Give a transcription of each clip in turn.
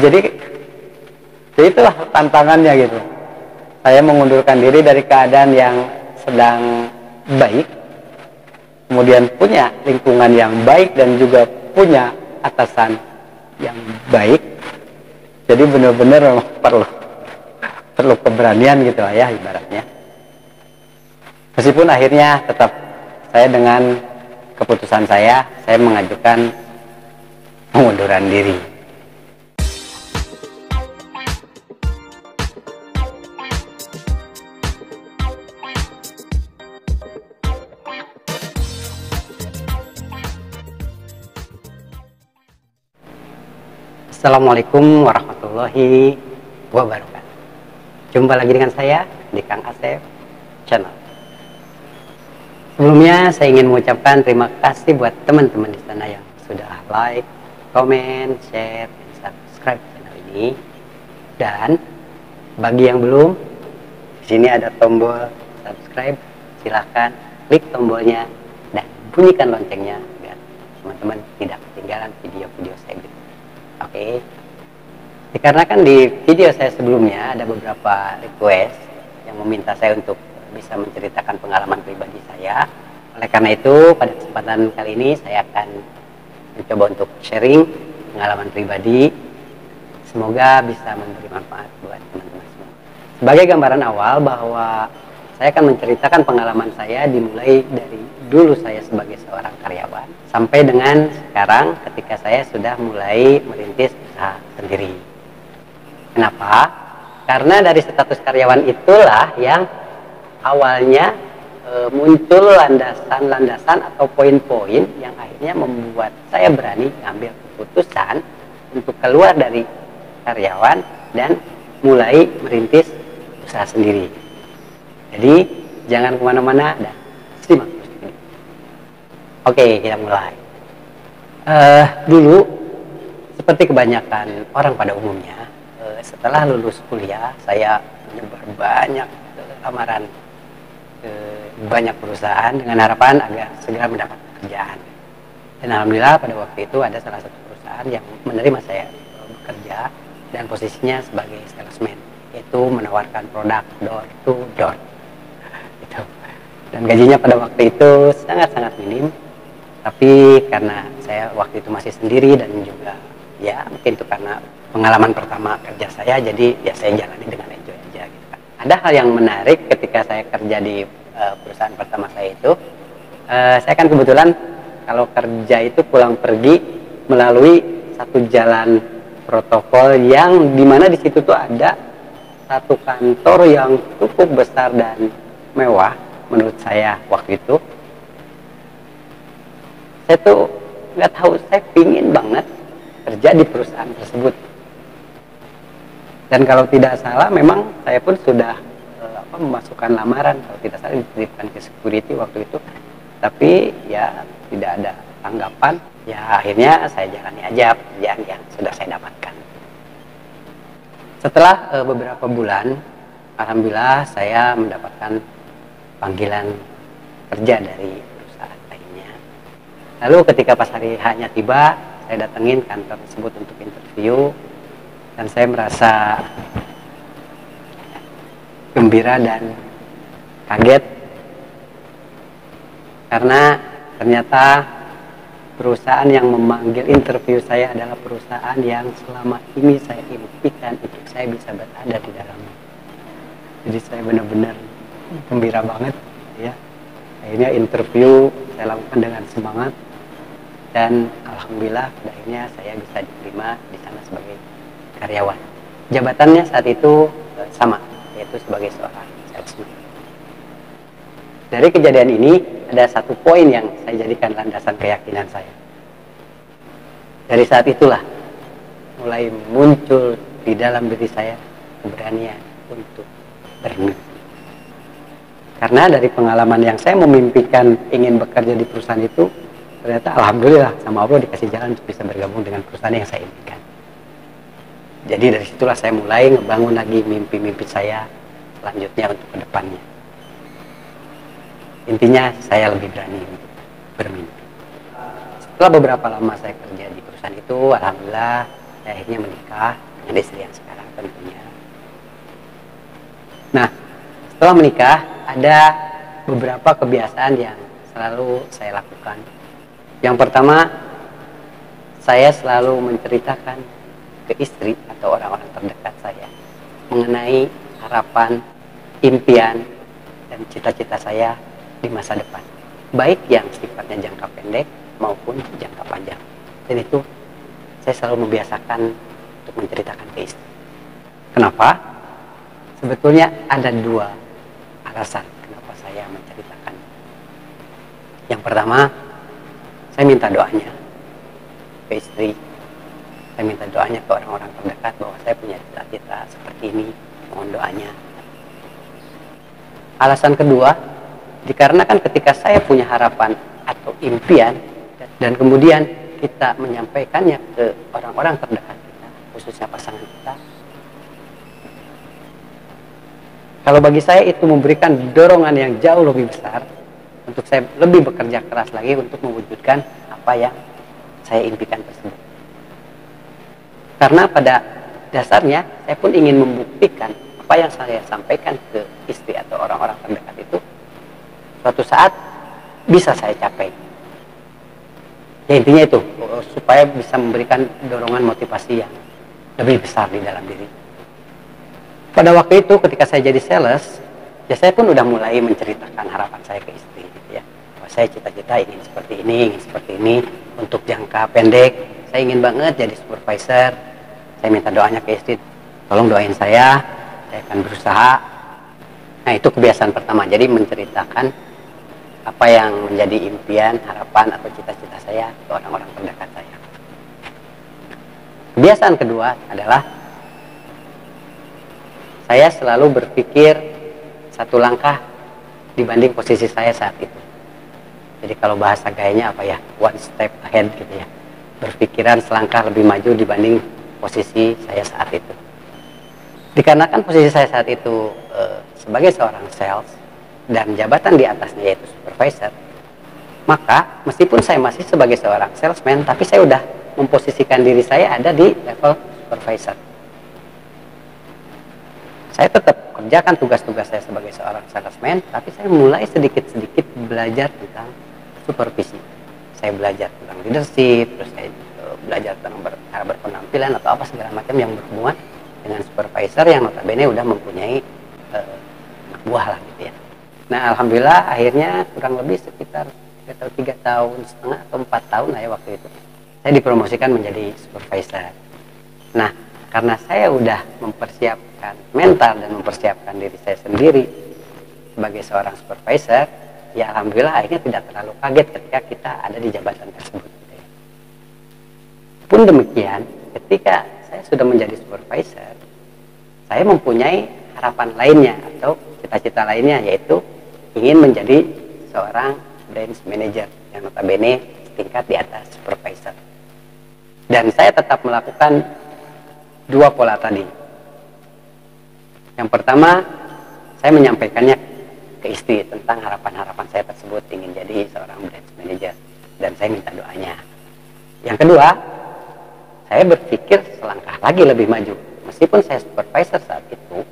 jadi itulah tantangannya gitu. Saya mengundurkan diri dari keadaan yang sedang baik, kemudian punya lingkungan yang baik dan juga punya atasan yang baik. Jadi benar-benar memang perlu keberanian gitu lah ya ibaratnya. Meskipun akhirnya tetap saya dengan keputusan saya mengajukan pengunduran diri. Assalamualaikum warahmatullahi wabarakatuh. Jumpa lagi dengan saya di Kang Asep Channel. Sebelumnya saya ingin mengucapkan terima kasih buat teman-teman di sana yang sudah like, comment, share, dan subscribe channel ini. Dan bagi yang belum, di sini ada tombol subscribe. Silahkan klik tombolnya dan bunyikan loncengnya biar teman-teman tidak ketinggalan video-video saya gitu. Oke. Dikarenakan di video saya sebelumnya ada beberapa request yang meminta saya untuk bisa menceritakan pengalaman pribadi saya. Oleh karena itu, pada kesempatan kali ini saya akan mencoba untuk sharing pengalaman pribadi. Semoga bisa memberi manfaat buat teman-teman semua. Sebagai gambaran awal bahwa saya akan menceritakan pengalaman saya dimulai dari dulu saya sebagai seorang karyawan sampai dengan sekarang ketika saya sudah mulai merintis usaha sendiri. Kenapa? Karena dari status karyawan itulah yang awalnya muncul landasan-landasan atau poin-poin yang akhirnya membuat saya berani mengambil keputusan untuk keluar dari karyawan dan mulai merintis usaha sendiri. Jadi jangan kemana-mana dan simak terus ini. Oke, kita mulai. Dulu seperti kebanyakan orang pada umumnya, setelah lulus kuliah saya menyebar banyak lamaran ke banyak perusahaan dengan harapan agar segera mendapat pekerjaan. Dan alhamdulillah pada waktu itu ada salah satu perusahaan yang menerima saya bekerja dan posisinya sebagai salesman, yaitu menawarkan produk door to door. Dan gajinya pada waktu itu sangat-sangat minim, tapi karena saya waktu itu masih sendiri dan juga ya mungkin itu karena pengalaman pertama kerja saya, jadi ya saya jalani dengan enjoy aja gitu kan. Ada hal yang menarik ketika saya kerja di perusahaan pertama saya itu, saya kan kebetulan kalau kerja itu pulang pergi melalui satu jalan protokol yang dimana di situ tuh ada satu kantor yang cukup besar dan mewah. Menurut saya waktu itu saya tuh nggak tahu, saya pingin banget kerja di perusahaan tersebut. Dan kalau tidak salah memang saya pun sudah memasukkan lamaran, kalau tidak salah dititipkan ke security waktu itu, tapi ya tidak ada tanggapan. Ya akhirnya saya jalani aja pekerjaan yang sudah saya dapatkan. Setelah beberapa bulan, alhamdulillah saya mendapatkan panggilan kerja dari perusahaan lainnya. Lalu ketika pas hari H-nya tiba, saya datengin kantor tersebut untuk interview dan saya merasa gembira dan kaget karena ternyata perusahaan yang memanggil interview saya adalah perusahaan yang selama ini saya impikan untuk saya bisa berada di dalamnya. Jadi saya benar-benar gembira banget ya. Akhirnya interview saya lakukan dengan semangat dan alhamdulillah akhirnya saya bisa diterima di sana sebagai karyawan. Jabatannya saat itu sama, yaitu sebagai seorang salesman. Dari kejadian ini ada satu poin yang saya jadikan landasan keyakinan saya. Dari saat itulah mulai muncul di dalam diri saya keberanian untuk bermimpi. Karena dari pengalaman yang saya memimpikan ingin bekerja di perusahaan itu, ternyata alhamdulillah sama Allah dikasih jalan untuk bisa bergabung dengan perusahaan yang saya impikan. Jadi dari situlah saya mulai ngebangun lagi mimpi-mimpi saya selanjutnya untuk kedepannya. Intinya saya lebih berani untuk bermimpi. Setelah beberapa lama saya kerja di perusahaan itu, alhamdulillah saya akhirnya menikah. dengan istri yang sekarang tentunya. Nah, setelah menikah ada beberapa kebiasaan yang selalu saya lakukan. Yang pertama, saya selalu menceritakan ke istri atau orang-orang terdekat saya mengenai harapan, impian, dan cita-cita saya di masa depan, baik yang sifatnya jangka pendek maupun jangka panjang. Dan itu saya selalu membiasakan untuk menceritakan ke istri. Kenapa? Sebetulnya ada dua alasan kenapa saya menceritakan. Yang pertama, saya minta doanya ke istri. Saya minta doanya ke orang-orang terdekat bahwa saya punya cita-cita seperti ini, mohon doanya. Alasan kedua, dikarenakan ketika saya punya harapan atau impian dan kemudian kita menyampaikannya ke orang-orang terdekat kita, khususnya pasangan kita, kalau bagi saya itu memberikan dorongan yang jauh lebih besar untuk saya lebih bekerja keras lagi untuk mewujudkan apa yang saya impikan tersebut. Karena pada dasarnya saya pun ingin membuktikan apa yang saya sampaikan ke istri atau orang-orang terdekat itu suatu saat bisa saya capai. Ya intinya itu, supaya bisa memberikan dorongan motivasi yang lebih besar di dalam diri. Pada waktu itu ketika saya jadi sales, ya saya pun udah mulai menceritakan harapan saya ke istri gitu ya. Bahwa saya cita-cita ingin seperti ini, untuk jangka pendek saya ingin banget jadi supervisor. Saya minta doanya ke istri, tolong doain saya akan berusaha. Nah itu kebiasaan pertama, jadi menceritakan apa yang menjadi impian, harapan atau cita-cita saya ke orang-orang terdekat saya. Kebiasaan kedua adalah saya selalu berpikir satu langkah dibanding posisi saya saat itu. Jadi kalau bahasa gayanya apa ya, one step ahead gitu ya, berpikiran selangkah lebih maju dibanding posisi saya saat itu. Dikarenakan posisi saya saat itu sebagai seorang sales dan jabatan di atasnya yaitu supervisor, maka meskipun saya masih sebagai seorang salesman, tapi saya udah memposisikan diri saya ada di level supervisor. Saya tetap kerjakan tugas-tugas saya sebagai seorang salesman, tapi saya mulai sedikit-sedikit belajar tentang supervisi. Saya belajar tentang leadership, terus saya belajar tentang cara berpenampilan atau apa segala macam yang berhubungan dengan supervisor yang notabene udah mempunyai anak buah lah gitu ya. Nah alhamdulillah akhirnya kurang lebih sekitar 3 tahun setengah atau 4 tahun lah ya waktu itu saya dipromosikan menjadi supervisor. Nah karena saya udah mempersiapkan mental dan mempersiapkan diri saya sendiri sebagai seorang supervisor, ya alhamdulillah akhirnya tidak terlalu kaget ketika kita ada di jabatan tersebut. Pun demikian, ketika saya sudah menjadi supervisor, saya mempunyai harapan lainnya atau cita-cita lainnya, yaitu ingin menjadi seorang branch manager yang notabene tingkat di atas supervisor. Dan saya tetap melakukan dua pola tadi. Yang pertama, saya menyampaikannya ke istri tentang harapan-harapan saya tersebut ingin jadi seorang branch manager, dan saya minta doanya. Yang kedua, saya berpikir selangkah lagi lebih maju. Meskipun saya supervisor saat itu,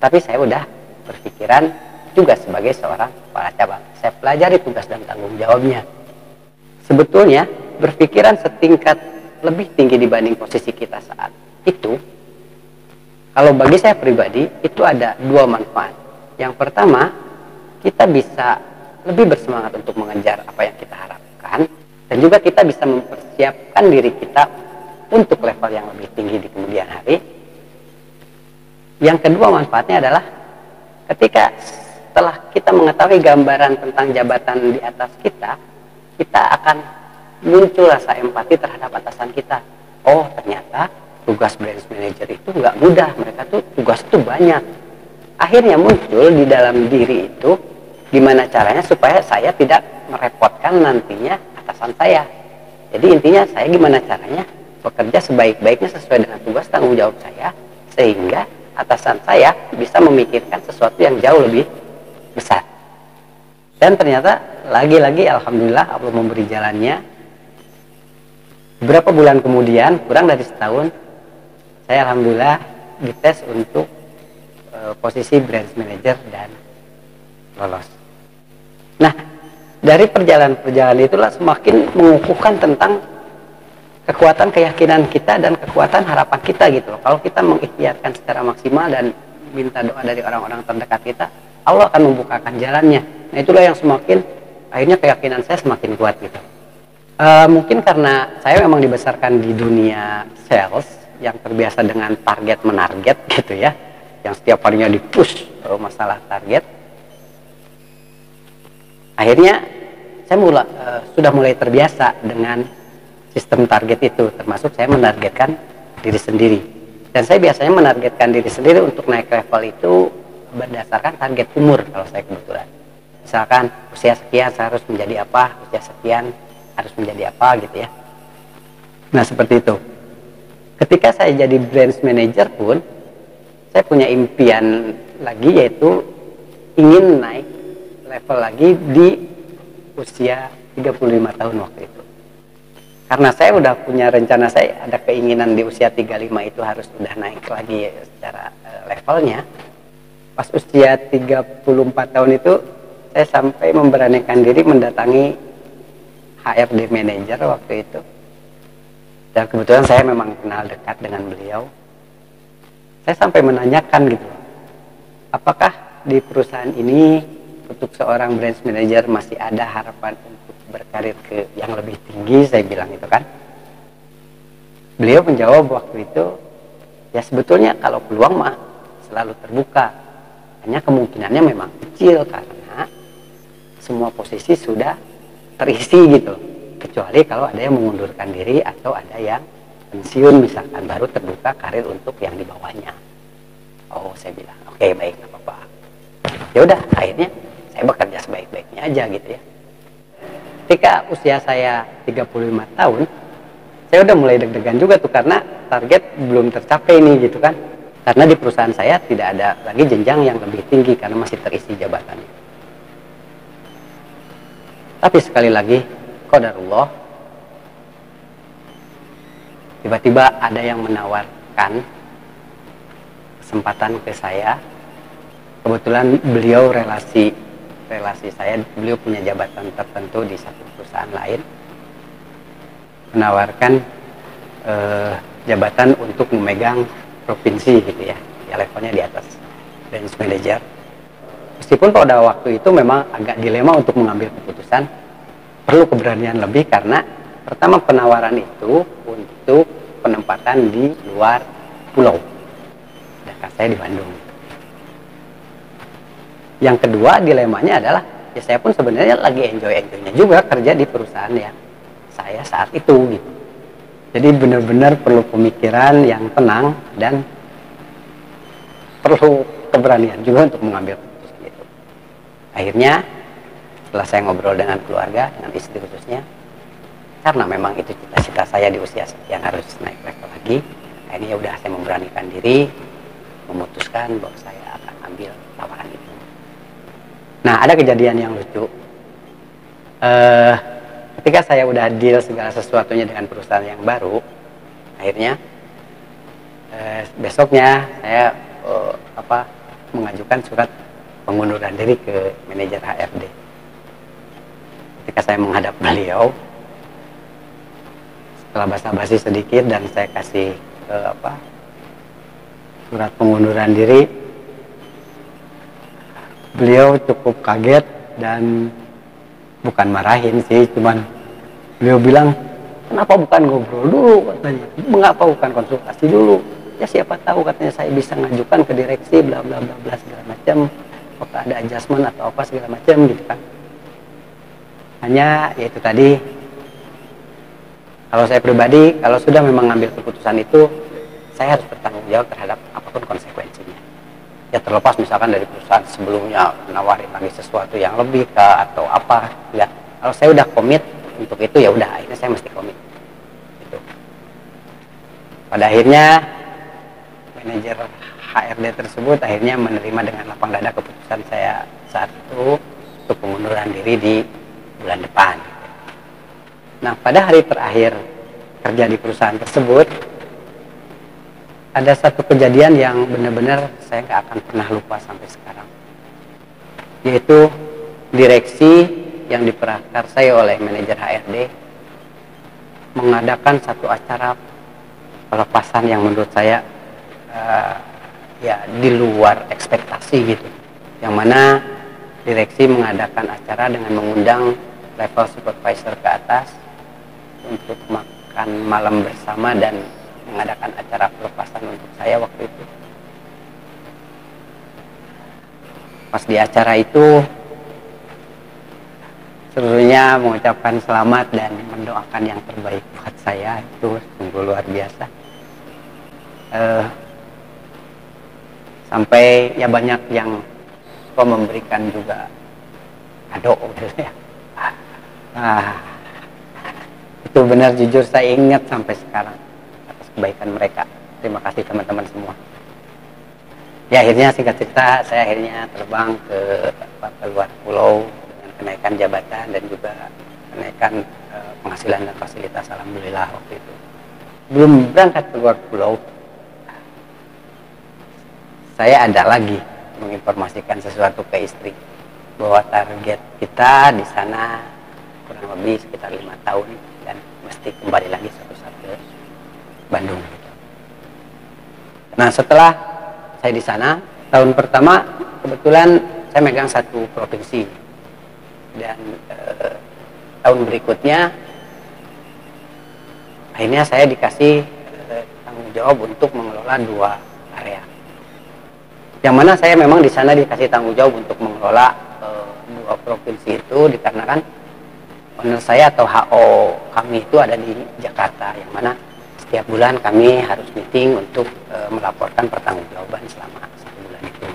tapi saya udah berpikiran juga sebagai seorang kepala cabang. Saya pelajari tugas dan tanggung jawabnya. Sebetulnya berpikiran setingkat lebih tinggi dibanding posisi kita saat itu, kalau bagi saya pribadi itu ada dua manfaat. Yang pertama, kita bisa lebih bersemangat untuk mengejar apa yang kita harapkan, dan juga kita bisa mempersiapkan diri kita untuk level yang lebih tinggi di kemudian hari. Yang kedua manfaatnya adalah ketika setelah kita mengetahui gambaran tentang jabatan di atas kita, kita akan muncul rasa empati terhadap atasan kita. Oh ternyata tugas branch manager itu nggak mudah, mereka tuh tugas itu banyak. Akhirnya muncul di dalam diri itu gimana caranya supaya saya tidak merepotkan nantinya atasan saya. Jadi intinya saya gimana caranya bekerja sebaik-baiknya sesuai dengan tugas tanggung jawab saya, sehingga atasan saya bisa memikirkan sesuatu yang jauh lebih besar. Dan ternyata lagi-lagi alhamdulillah Allah memberi jalannya. Beberapa bulan kemudian, kurang dari setahun, saya alhamdulillah dites untuk posisi branch manager dan lolos. Nah, dari perjalanan itulah semakin mengukuhkan tentang kekuatan keyakinan kita dan kekuatan harapan kita gitu loh. Kalau kita mengikhtiarkan secara maksimal dan minta doa dari orang-orang terdekat kita, Allah akan membukakan jalannya. Nah, itulah yang semakin akhirnya keyakinan saya semakin kuat gitu. Mungkin karena saya memang dibesarkan di dunia sales yang terbiasa dengan target menarget gitu ya, yang setiap harinya di-push masalah target. Akhirnya saya sudah mulai terbiasa dengan sistem target itu, termasuk saya menargetkan diri sendiri. Dan saya biasanya menargetkan diri sendiri untuk naik level itu berdasarkan target umur kalau saya kebetulan. Misalkan usia sekian saya harus menjadi apa, usia sekian harus menjadi apa gitu ya. Nah seperti itu. Ketika saya jadi branch manager pun, saya punya impian lagi yaitu ingin naik level lagi di usia 35 tahun waktu itu. Karena saya udah punya rencana, saya ada keinginan di usia 35 itu harus udah naik lagi secara levelnya. Pas usia 34 tahun itu saya sampai memberanikan diri mendatangi HRD manager waktu itu. Dan kebetulan saya memang kenal dekat dengan beliau. Saya sampai menanyakan gitu, apakah di perusahaan ini untuk seorang branch manager masih ada harapan untuk berkarir ke yang lebih tinggi, saya bilang itu kan. Beliau menjawab waktu itu, ya sebetulnya kalau peluang mah selalu terbuka, hanya kemungkinannya memang kecil karena semua posisi sudah terisi gitu, kecuali kalau ada yang mengundurkan diri atau ada yang pensiun misalkan, baru terbuka karir untuk yang di bawahnya. Oh, saya bilang oke, baik, nggak apa-apa. Ya udah, akhirnya saya bekerja sebaik-baiknya aja gitu ya. Ketika usia saya 35 tahun, saya udah mulai deg-degan juga tuh karena target belum tercapai nih gitu kan. Karena di perusahaan saya tidak ada lagi jenjang yang lebih tinggi karena masih terisi jabatannya. Tapi sekali lagi, qadarullah, tiba-tiba ada yang menawarkan kesempatan ke saya. Kebetulan beliau relasi saya, beliau punya jabatan tertentu di satu perusahaan lain, menawarkan jabatan untuk memegang provinsi gitu ya, levelnya di atas branch manager. Meskipun pada waktu itu memang agak dilema untuk mengambil keputusan, perlu keberanian lebih karena pertama penawaran itu untuk penempatan di luar pulau, sedangkan saya di Bandung. Yang kedua dilemanya adalah ya saya pun sebenarnya lagi enjoy-enjoynya juga kerja di perusahaan yang saya saat itu gitu. Jadi benar-benar perlu pemikiran yang tenang dan perlu keberanian juga untuk mengambil keputusan itu. Akhirnya setelah saya ngobrol dengan keluarga, dengan istri khususnya, karena memang itu cita-cita saya di usia yang harus naik level lagi, akhirnya udah saya memberanikan diri, memutuskan bahwa saya akan ambil tawaran itu. Nah, ada kejadian yang lucu. Ketika saya udah deal segala sesuatunya dengan perusahaan yang baru, akhirnya besoknya saya mengajukan surat pengunduran diri ke manajer HRD. Ketika saya menghadap beliau, setelah basa-basi sedikit dan saya kasih surat pengunduran diri, beliau cukup kaget dan bukan marahin sih, cuman beliau bilang, kenapa bukan ngobrol dulu katanya, mengapa bukan konsultasi dulu, ya siapa tahu katanya saya bisa ngajukan ke direksi bla bla bla bla segala macam, apakah ada adjustment atau apa segala macam gitu kan. Hanya yaitu tadi, kalau saya pribadi kalau sudah memang ngambil keputusan itu, saya harus bertanggung jawab terhadap apapun konsekuensinya. Ya terlepas misalkan dari perusahaan sebelumnya menawarin lagi sesuatu yang lebih atau apa, ya kalau saya udah komit untuk itu ya udah, akhirnya saya mesti komit gitu. Pada akhirnya manajer HRD tersebut akhirnya menerima dengan lapang dada keputusan saya saat itu untuk pengunduran diri di bulan depan. Nah pada hari terakhir kerja di perusahaan tersebut, ada satu kejadian yang benar-benar saya nggak akan pernah lupa sampai sekarang, yaitu direksi yang diprakarsai oleh manajer HRD mengadakan satu acara pelepasan yang menurut saya ya di luar ekspektasi gitu, yang mana direksi mengadakan acara dengan mengundang level supervisor ke atas untuk makan malam bersama dan mengadakan acara pelepasan untuk saya waktu itu. Pas di acara itu seluruhnya mengucapkan selamat dan mendoakan yang terbaik buat saya, itu sungguh luar biasa. Sampai ya banyak yang memberikan juga kado gitu ya. Itu benar, jujur saya ingat sampai sekarang atas kebaikan mereka. Terima kasih teman-teman semua. Ya akhirnya singkat cerita saya akhirnya terbang ke luar pulau dengan kenaikan jabatan dan juga kenaikan penghasilan dan fasilitas, alhamdulillah waktu itu. Belum berangkat ke luar pulau, saya ada lagi menginformasikan sesuatu ke istri bahwa target kita di sana kurang lebih sekitar 5 tahun dan mesti kembali lagi suatu saat ke Bandung. Nah setelah saya di sana, tahun pertama kebetulan saya megang satu provinsi, dan tahun berikutnya akhirnya saya dikasih tanggung jawab untuk mengelola 2 area. Yang mana saya memang di sana dikasih tanggung jawab untuk mengelola 2 provinsi itu dikarenakan owner saya atau HO kami itu ada di Jakarta, yang mana setiap bulan kami harus meeting untuk melaporkan pertanggungjawaban selama 1 bulan itu.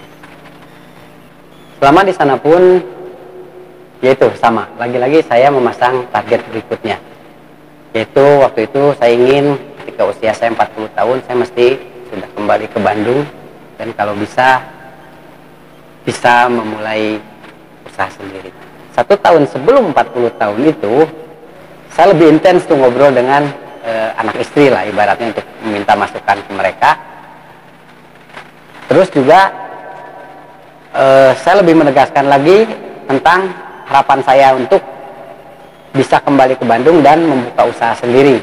Selama di sana pun yaitu sama, lagi-lagi saya memasang target berikutnya, yaitu waktu itu saya ingin ketika usia saya 40 tahun saya mesti sudah kembali ke Bandung, dan kalau bisa memulai usaha sendiri. 1 tahun sebelum 40 tahun itu saya lebih intens tuh ngobrol dengan anak istri lah ibaratnya, untuk meminta masukan ke mereka. Terus juga saya lebih menegaskan lagi tentang harapan saya untuk bisa kembali ke Bandung dan membuka usaha sendiri.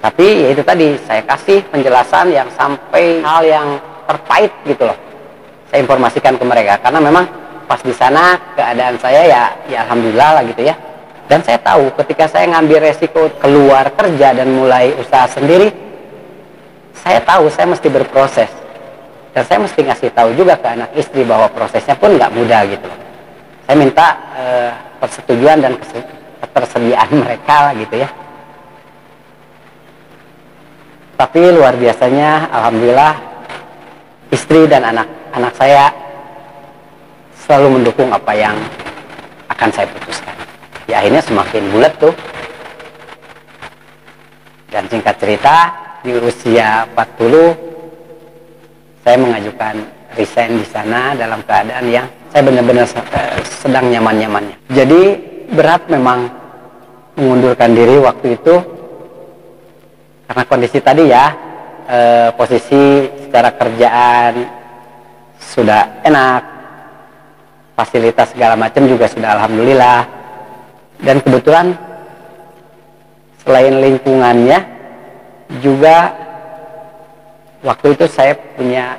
Tapi ya itu tadi, saya kasih penjelasan yang sampai hal yang terpahit gitu loh, saya informasikan ke mereka, karena memang pas di sana keadaan saya ya alhamdulillah lah gitu ya. Dan saya tahu ketika saya ngambil resiko keluar kerja dan mulai usaha sendiri, saya tahu saya mesti berproses, dan saya mesti ngasih tahu juga ke anak istri bahwa prosesnya pun nggak mudah gitu loh. Saya minta persetujuan dan ketersediaan mereka lah gitu ya. Tapi luar biasanya alhamdulillah istri dan anak-anak saya selalu mendukung apa yang akan saya putuskan. Ya akhirnya semakin bulat tuh. Dan singkat cerita, di usia 40 saya mengajukan resign di sana dalam keadaan yang saya benar-benar sedang nyaman-nyamannya. Jadi berat memang mengundurkan diri waktu itu, karena kondisi tadi ya, posisi secara kerjaan sudah enak, fasilitas segala macam juga sudah alhamdulillah, dan kebetulan selain lingkungannya juga waktu itu saya punya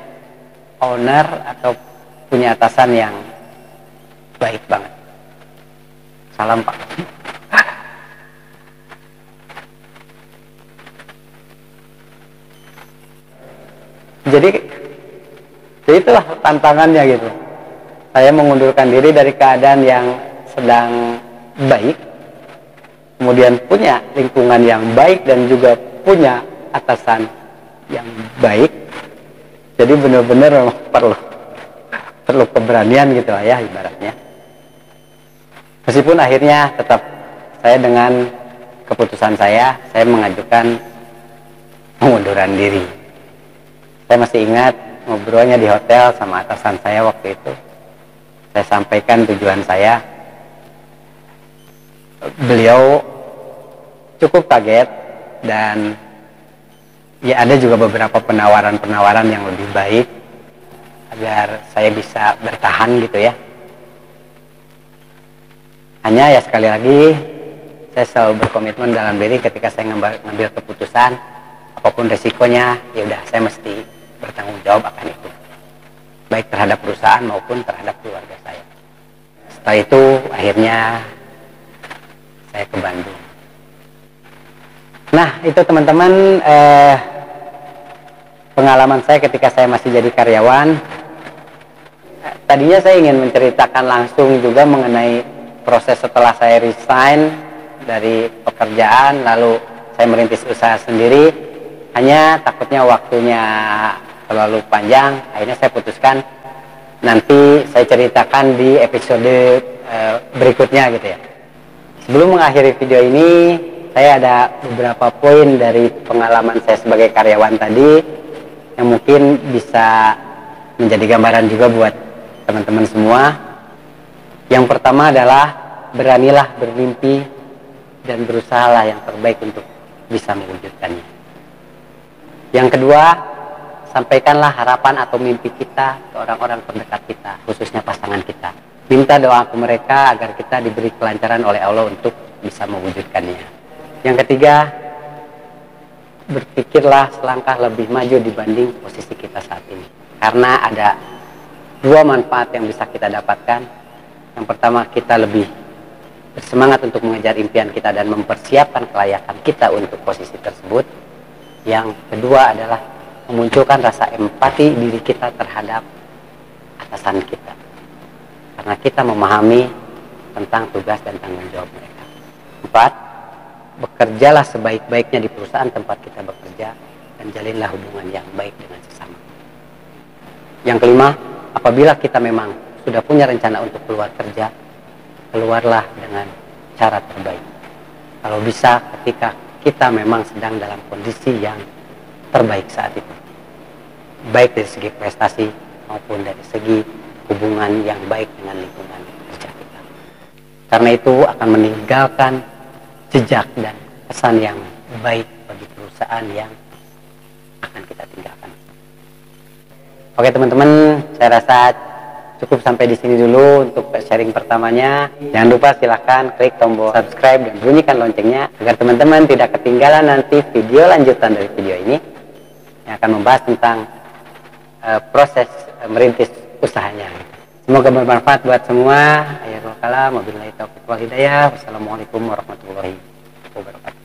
owner atau punya atasan yang baik banget. Salam Pak. Jadi itulah tantangannya gitu. Saya mengundurkan diri dari keadaan yang sedang baik, kemudian punya lingkungan yang baik dan juga punya atasan yang baik. Jadi benar-benar perlu keberanian gitu lah ya ibaratnya. Meskipun akhirnya tetap saya dengan keputusan saya mengajukan pengunduran diri. Saya masih ingat ngobrolnya di hotel sama atasan saya waktu itu. Saya sampaikan tujuan saya. Beliau cukup kaget dan ya ada juga beberapa penawaran-penawaran yang lebih baik agar saya bisa bertahan gitu ya. Hanya ya sekali lagi saya selalu berkomitmen dalam diri ketika saya ngambil keputusan, apapun resikonya, ya udah saya mesti bertanggung jawab akan itu, baik terhadap perusahaan maupun terhadap keluarga saya. Setelah itu akhirnya saya ke Bandung. Nah itu teman-teman pengalaman saya ketika saya masih jadi karyawan. Tadinya saya ingin menceritakan langsung juga mengenai proses setelah saya resign dari pekerjaan, lalu saya merintis usaha sendiri. Hanya takutnya waktunya terlalu panjang, akhirnya saya putuskan nanti saya ceritakan di episode berikutnya gitu ya. Sebelum mengakhiri video ini, saya ada beberapa poin dari pengalaman saya sebagai karyawan tadi yang mungkin bisa menjadi gambaran juga buat teman-teman semua. Yang pertama adalah beranilah bermimpi dan berusahalah yang terbaik untuk bisa mewujudkannya. Yang kedua, sampaikanlah harapan atau mimpi kita ke orang-orang terdekat kita, khususnya pasangan kita. Minta doa ke mereka agar kita diberi kelancaran oleh Allah untuk bisa mewujudkannya. Yang ketiga, berpikirlah selangkah lebih maju dibanding posisi kita saat ini. Karena ada dua manfaat yang bisa kita dapatkan. Yang pertama, kita lebih bersemangat untuk mengejar impian kita dan mempersiapkan kelayakan kita untuk posisi tersebut. Yang kedua adalah memunculkan rasa empati diri kita terhadap atasan kita. Karena kita memahami tentang tugas dan tanggung jawab mereka. 4, bekerjalah sebaik-baiknya di perusahaan tempat kita bekerja dan jalinlah hubungan yang baik dengan sesama. Yang kelima, apabila kita memang sudah punya rencana untuk keluar kerja, keluarlah dengan cara terbaik. Kalau bisa ketika kita memang sedang dalam kondisi yang terbaik saat itu, baik dari segi prestasi maupun dari segi hubungan yang baik dengan lingkungan kerja kita. Karena itu akan meninggalkan jejak dan kesan yang baik bagi perusahaan yang akan kita tinggalkan. Oke teman-teman, saya rasa cukup sampai di sini dulu untuk sharing pertamanya. Jangan lupa silahkan klik tombol subscribe dan bunyikan loncengnya agar teman-teman tidak ketinggalan nanti video lanjutan dari video ini yang akan membahas tentang proses merintis usahanya. Semoga bermanfaat buat semua. Akhirul kalam, wabillahi taufiq wal hidayah. Wassalamualaikum warahmatullahi wabarakatuh.